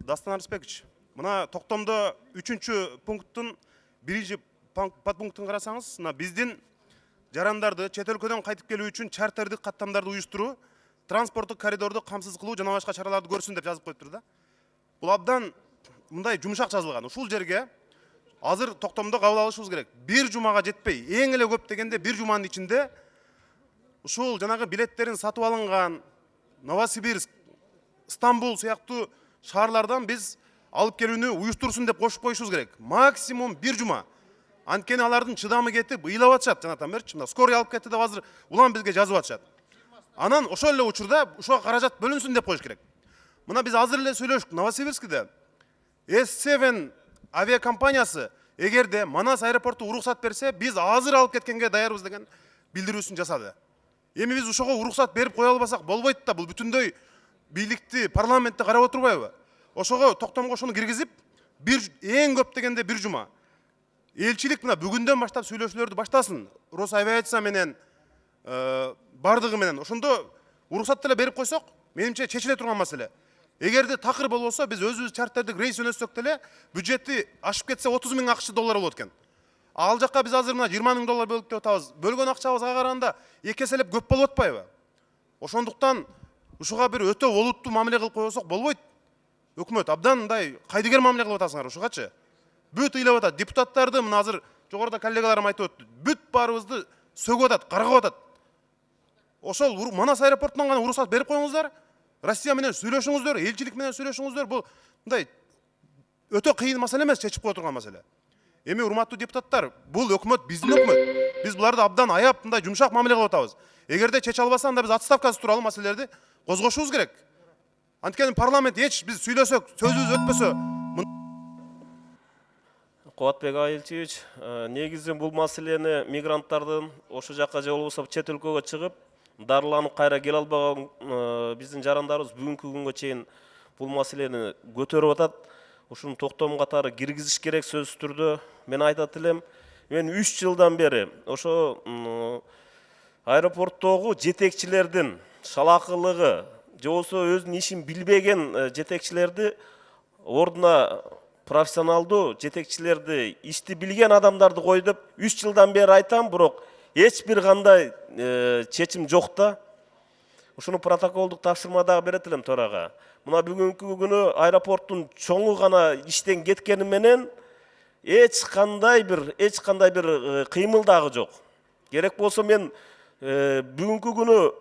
Дастан Арыспекович, мына токтомдо 3-чү пункттун 1-чи подпунктун карасаңыз, мына биздин жарандарды чет өлкөдөн кайтып келүү үчүн чартердик каттамдарды уюштуруу, транспорттук коридорду камсыз кылуу жана башка чараларды көрсүн деп жазып коюптур да. Бул абдан мындай жумшак жазылган. Ушул жерге азыр токтомдо кабыл алышыбыз керек. Бир жумага жетпей, эң эле көп дегенде бир жуманын ичинде ушул жанагы билеттерин сатып алынган Новосибирск, Стамбул сыяктуу шаарлардан биз алып келүүнү уюштурсун деп кошуп коюшубуз керек. Максимум бир жума. Анткени алардын чыдамы кетип, ыйлап атышат жанатан берчи. Мына скорый алып кетти деп азыр улам бизге жазып атышат. Анан ошол эле учурда ушуга каражат бөлүнсүн деп коюш керек. Мына биз азыр эле сүйлөштүк Новосибирскиде S7 авиакомпаниясы эгерде Манас аэропорту уруксат берсе, биз азыр алып кеткенге даярбыз деген билдирүүсүн жасады. Эми биз ушуга уруксат берип кое албасак болбойт да, бул бүтүндөй бийликти, парламентти карап отурбайбы? Ошого токтомго ошону киргизип, эң көп дегенде бир жума. Элчилик мына бүгүндөн баштап сүйлөшүүлөрдү баштасын. Росавиация менен бардыгы менен. Ошондо уруксат деле берип койсок, менимче чечиле турган маселе. Эгерде такыр болбосо, биз өзүбүз чартердик рейс өнөтсөк деле бюджети ашып кетсе 30 000 акч доллар болот экен. Ал жакка биз азыр мына 20 000 доллар бөлүп деп атабыз. Бөлгөн акчабызга караганда эки эселеп көп болуп атпайбы? Ошондуктан ушуга бир өтө олуттуу мамиле кылып койсок болбойт. Өкмөт абдан мындай кайдыгер мамиле кылып атасыңар ушугачы. Бүт ыйлап атат. Депутаттарды мына азыр жогоруда коллегаларым айтып өттү. Бүт баарыбызды сөгүп атат, каргап атат. Ошол Манас аэропортунан гана уруксат берип коюңуздар. Россия менен сүйлөшүңүздөр, элчилик менен сүйлөшүңүздөр. Бул мындай өтө кыйын маселе эмес, чечип кое турган маселе. Эми урматтуу депутаттар, бул өкмөт биздин өкмөт. Биз буларды абдан аяп, мындай жумшак мамиле кылып атабыз. Эгерде чече албаса, анда биз отставкасы тууралуу маселелерди козгошубуз керек. Анткени парламент биз сүйлөсөк, сөзүбүз өтпөсө. Кубатбек Айылчевич, негизи бул маселени мигранттардын ошо жакка же болбосо чет өлкөгө чыгып, дарыланып кайра келе албаган биздин жарандарыбыз бүгүнкү күнгө чейин бул маселени көтөрүп атат. Ушуну токтом катары киргизиш керек сөзсүз түрдө. Мен айтат элем, мен 3 жылдан бери ошо аэропорттогу жетекчилердин шалакылыгы, же болбосо өзүнүн ишин билбеген жетекчилерди ордуна профессионалдуу жетекчилерди, ишти билген адамдарды койдуп 3 жылдан бери айтам, бирок эч бир кандай чечим жок да. Ушуну протоколдук тапшырмадагы берет элем төрага. Мына бүгүнкү күнү аэропорттун чоңу гана иштен кеткени менен эч кандай бир кыймыл дагы жок. Керек болсо мен бүгүнкү күнү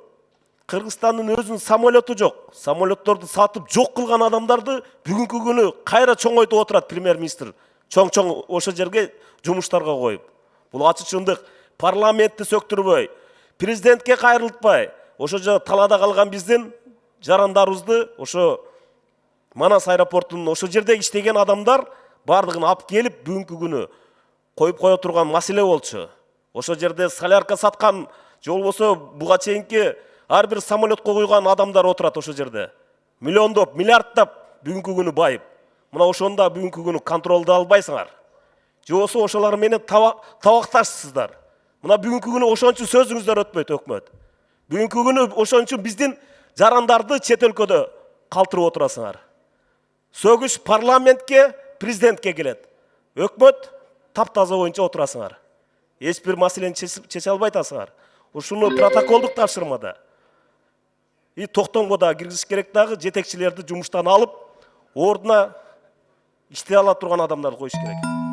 Кыргызстандын өзүнүн самолету жок. Самолетторду сатып жок кылган адамдарды бүгүнкү күнү кайра чоңойтуп отурат премьер-министр. Чоң ошо жерге жумуштарга коюп. Бул ачык чындык. Парламентти сөктүрбөй, президентке кайрылтпай, ошо жерде талаада калган биздин жарандарыбызды ошо Манас аэропортунун ошо жерде иштеген адамдар бардыгын алып келип бүгүнкү күнү коюп кое турган маселе болчу. Ошо жерде солярка саткан, же болбосо буга чейинки ар бир самолетко куйган адамдар отурат ошо жерде. Миллиондоп, миллиарддап бүгүнкү күнү байып. Мына ошондо бүгүнкү күнү контролду албайсыңар. Же болбосо ошолор менен табакташсыздар. Мына бүгүнкү күнү ошон үчүн сөзүңүздөр өтпөйт өкмөт. Бүгүнкү күнү ошон үчүн биздин жарандарды чет өлкөдө калтырып отурасыңар. Сөгүш парламентке, президентке келет. Өкмөт таптаза боюнча отурасыңар. Эч бир маселени чече албай атасыңар. Ушуну протоколдук тапшырмада. Токтомго да киргизиш керек дагы, жетекчилерди жумуштан алып, ордуна иштей ала турган адамдарды коюш керек.